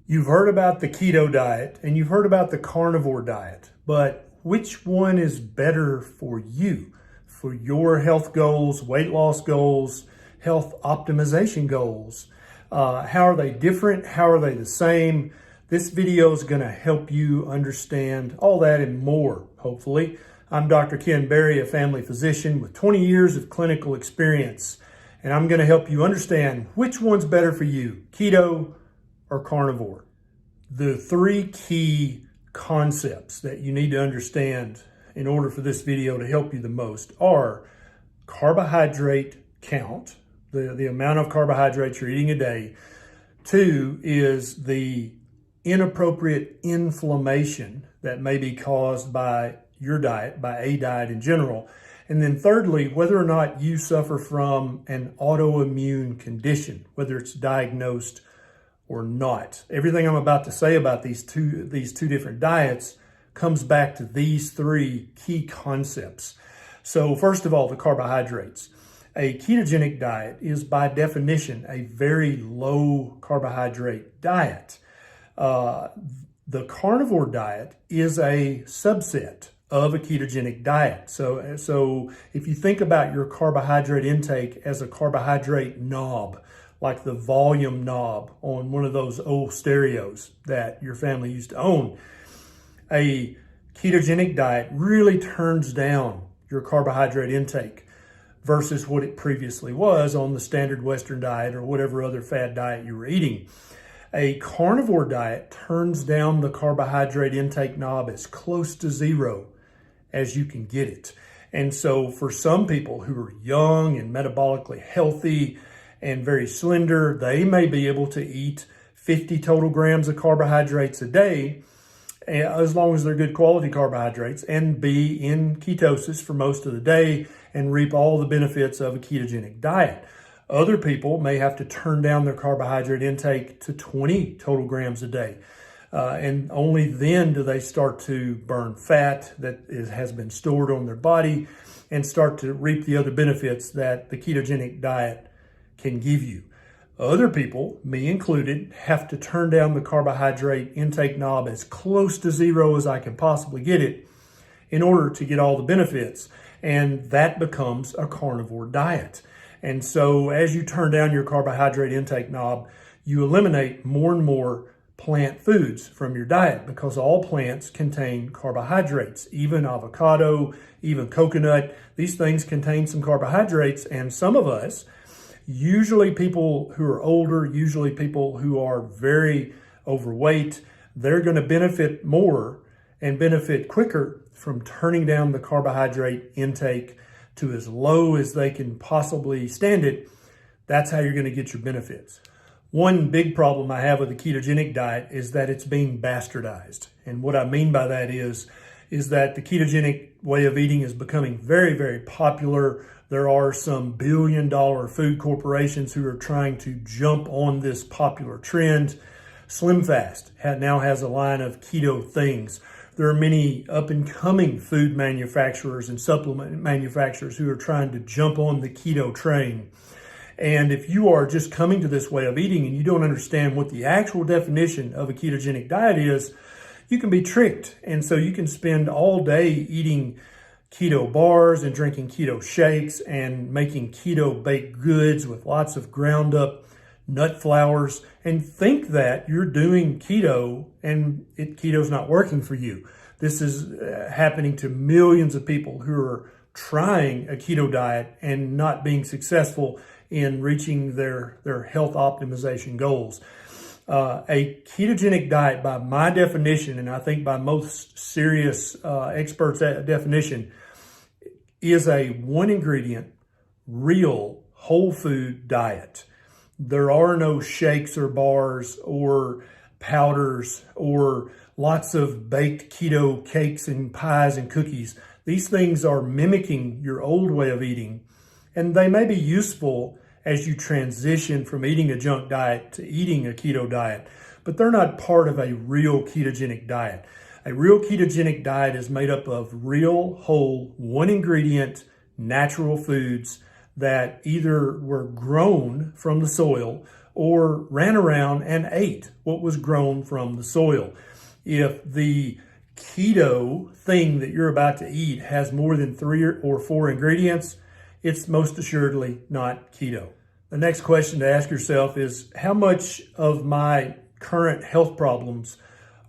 You've heard about the keto diet and you've heard about the carnivore diet, but which one is better for you, for your health goals, weight loss goals, health optimization goals? How are they different? How are they the same? This video is going to help you understand all that and more, hopefully. I'm Dr. Ken Berry, a family physician with 20 years of clinical experience, and I'm going to help you understand which one's better for you, keto or carnivore. The three key concepts that you need to understand in order for this video to help you the most are carbohydrate count, the amount of carbohydrates you're eating a day. Two is the inappropriate inflammation that may be caused by your diet, by a diet in general. And then thirdly, whether or not you suffer from an autoimmune condition, whether it's diagnosed or not. Everything I'm about to say about these two different diets comes back to these three key concepts. So first of all, the carbohydrates. A ketogenic diet is by definition a very low carbohydrate diet. The carnivore diet is a subset of a ketogenic diet. So if you think about your carbohydrate intake as a carbohydrate knob, like the volume knob on one of those old stereos that your family used to own, a ketogenic diet really turns down your carbohydrate intake versus what it previously was on the standard Western diet or whatever other fad diet you were eating. A carnivore diet turns down the carbohydrate intake knob as close to zero as you can get it. And so for some people who are young and metabolically healthy and very slender, they may be able to eat 50 total grams of carbohydrates a day, as long as they're good quality carbohydrates, and be in ketosis for most of the day and reap all the benefits of a ketogenic diet. Other people may have to turn down their carbohydrate intake to 20 total grams a day. And only then do they start to burn fat that has been stored on their body and start to reap the other benefits that the ketogenic diet can give you. Other people, me included, have to turn down the carbohydrate intake knob as close to zero as I can possibly get it in order to get all the benefits. And that becomes a carnivore diet. And so as you turn down your carbohydrate intake knob, you eliminate more and more plant foods from your diet because all plants contain carbohydrates, even avocado, even coconut. These things contain some carbohydrates, and some of us, usually people who are older, usually people who are very overweight, they're going to benefit more and benefit quicker from turning down the carbohydrate intake to as low as they can possibly stand it. That's how you're going to get your benefits. One big problem I have with the ketogenic diet is that it's being bastardized. And what I mean by that is that the ketogenic way of eating is becoming very, very popular. There are some billion-dollar food corporations who are trying to jump on this popular trend. SlimFast now has a line of keto things. There are many up-and-coming food manufacturers and supplement manufacturers who are trying to jump on the keto train. And if you are just coming to this way of eating and you don't understand what the actual definition of a ketogenic diet is, you can be tricked. And so you can spend all day eating keto bars and drinking keto shakes and making keto baked goods with lots of ground up nut flours and think that you're doing keto and keto's not working for you. This is happening to millions of people who are trying a keto diet and not being successful in reaching their health optimization goals. A ketogenic diet, by my definition, and I think by most serious experts' definition, is a one ingredient, real whole food diet. There are no shakes or bars or powders or lots of baked keto cakes and pies and cookies. These things are mimicking your old way of eating, and they may be useful as you transition from eating a junk diet to eating a keto diet, but they're not part of a real ketogenic diet. A real ketogenic diet is made up of real, whole, one ingredient, natural foods that either were grown from the soil or ran around and ate what was grown from the soil. If the keto thing that you're about to eat has more than 3 or 4 ingredients, it's most assuredly not keto. The next question to ask yourself is, how much of my current health problems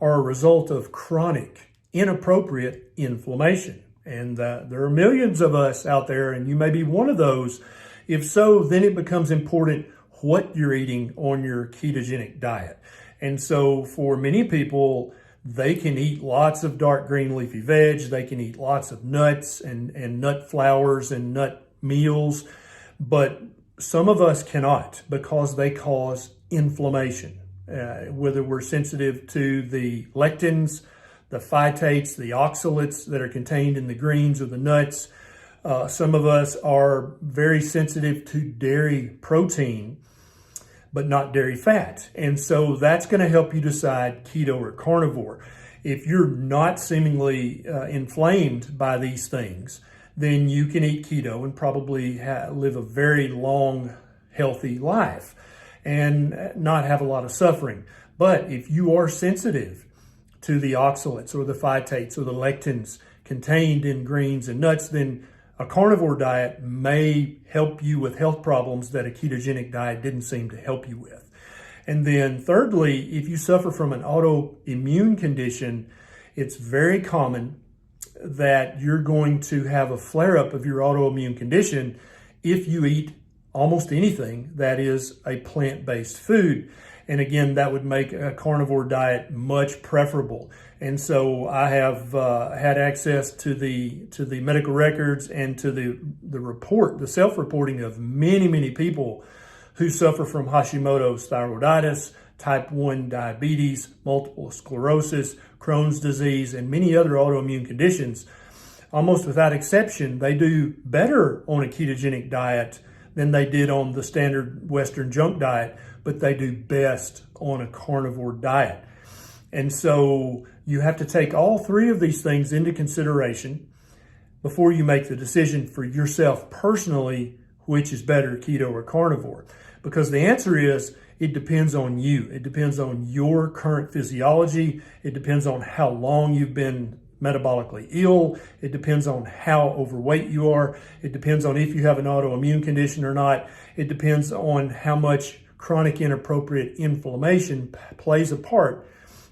are a result of chronic, inappropriate inflammation? And there are millions of us out there, and you may be one of those. If so, then it becomes important what you're eating on your ketogenic diet. And so for many people, they can eat lots of dark green leafy veg, they can eat lots of nuts and nut flours and nut meals, but some of us cannot because they cause inflammation. Whether we're sensitive to the lectins, the phytates, the oxalates that are contained in the greens or the nuts. Some of us are very sensitive to dairy protein, but not dairy fat. And so that's going to help you decide keto or carnivore. If you're not seemingly inflamed by these things, then you can eat keto and probably live a very long, healthy life and not have a lot of suffering. But if you are sensitive to the oxalates or the phytates or the lectins contained in greens and nuts, then a carnivore diet may help you with health problems that a ketogenic diet didn't seem to help you with. And then thirdly, if you suffer from an autoimmune condition, it's very common that you're going to have a flare-up of your autoimmune condition if you eat almost anything that is a plant-based food. And again, that would make a carnivore diet much preferable. And so I have had access to the medical records and to the self-reporting of many people who suffer from Hashimoto's thyroiditis, type 1 diabetes, multiple sclerosis, Crohn's disease, and many other autoimmune conditions. Almost without exception, they do better on a ketogenic diet than they did on the standard Western junk diet, but they do best on a carnivore diet. And so you have to take all 3 of these things into consideration before you make the decision for yourself personally, which is better, keto or carnivore. Because the answer is, it depends on you. It depends on your current physiology. It depends on how long you've been metabolically ill. It depends on how overweight you are. It depends on if you have an autoimmune condition or not. It depends on how much chronic inappropriate inflammation plays a part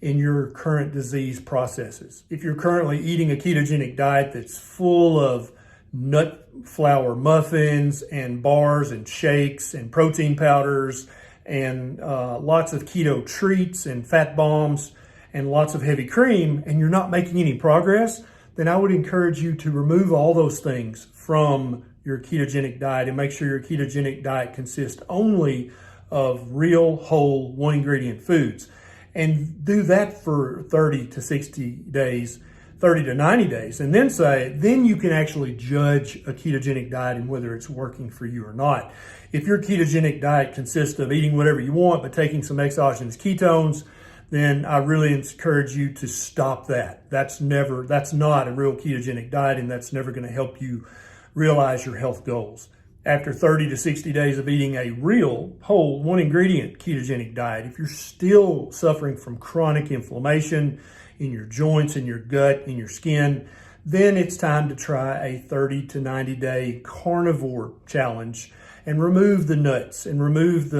in your current disease processes. If you're currently eating a ketogenic diet that's full of nut flour muffins and bars and shakes and protein powders and lots of keto treats and fat bombs and lots of heavy cream, and you're not making any progress, then I would encourage you to remove all those things from your ketogenic diet and make sure your ketogenic diet consists only of real, whole, 1 ingredient foods. And do that for 30 to 60 days, 30 to 90 days, and then you can actually judge a ketogenic diet and whether it's working for you or not. If your ketogenic diet consists of eating whatever you want but taking some exogenous ketones, then I really encourage you to stop that. That's not a real ketogenic diet, and that's never going to help you realize your health goals. After 30 to 60 days of eating a real, whole, 1 ingredient ketogenic diet, if you're still suffering from chronic inflammation in your joints, in your gut, in your skin, then it's time to try a 30 to 90 day carnivore challenge and remove the nuts and remove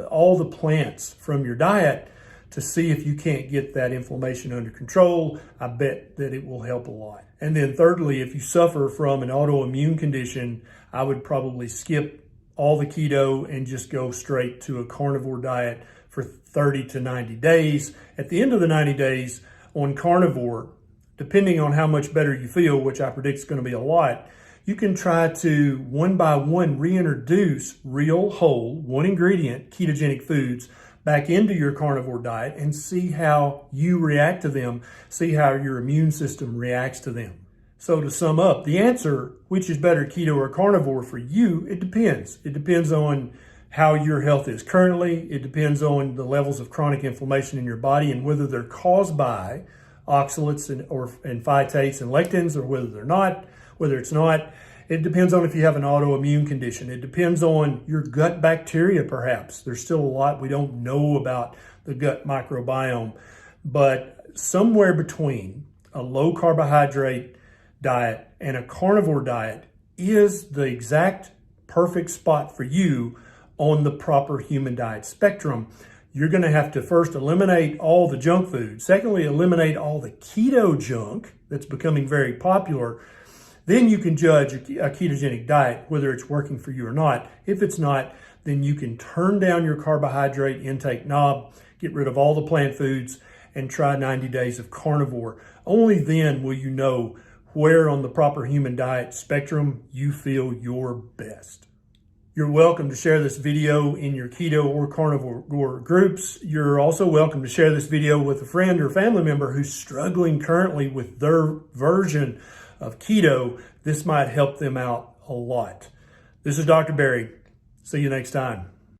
all the plants from your diet to see if you can't get that inflammation under control. I bet that it will help a lot. And then thirdly, if you suffer from an autoimmune condition, I would probably skip all the keto and just go straight to a carnivore diet for 30 to 90 days. At the end of the 90 days on carnivore, depending on how much better you feel, which I predict is going to be a lot, you can try to one by one reintroduce real, whole, 1 ingredient ketogenic foods back into your carnivore diet and see how you react to them, see how your immune system reacts to them. So to sum up, the answer, which is better, keto or carnivore for you, it depends. It depends on how your health is currently. It depends on the levels of chronic inflammation in your body and whether they're caused by oxalates and phytates and lectins or whether it's not. It depends on if you have an autoimmune condition. It depends on your gut bacteria, perhaps. There's still a lot we don't know about the gut microbiome, but somewhere between a low carbohydrate diet and a carnivore diet is the exact perfect spot for you on the proper human diet spectrum. You're going to have to first eliminate all the junk food. Secondly, eliminate all the keto junk that's becoming very popular. Then you can judge a ketogenic diet, whether it's working for you or not. If it's not, then you can turn down your carbohydrate intake knob, get rid of all the plant foods, and try 90 days of carnivore. Only then will you know where on the proper human diet spectrum you feel your best. You're welcome to share this video in your keto or carnivore groups. You're also welcome to share this video with a friend or family member who's struggling currently with their version of keto. This might help them out a lot. This is Dr. Barry. See you next time.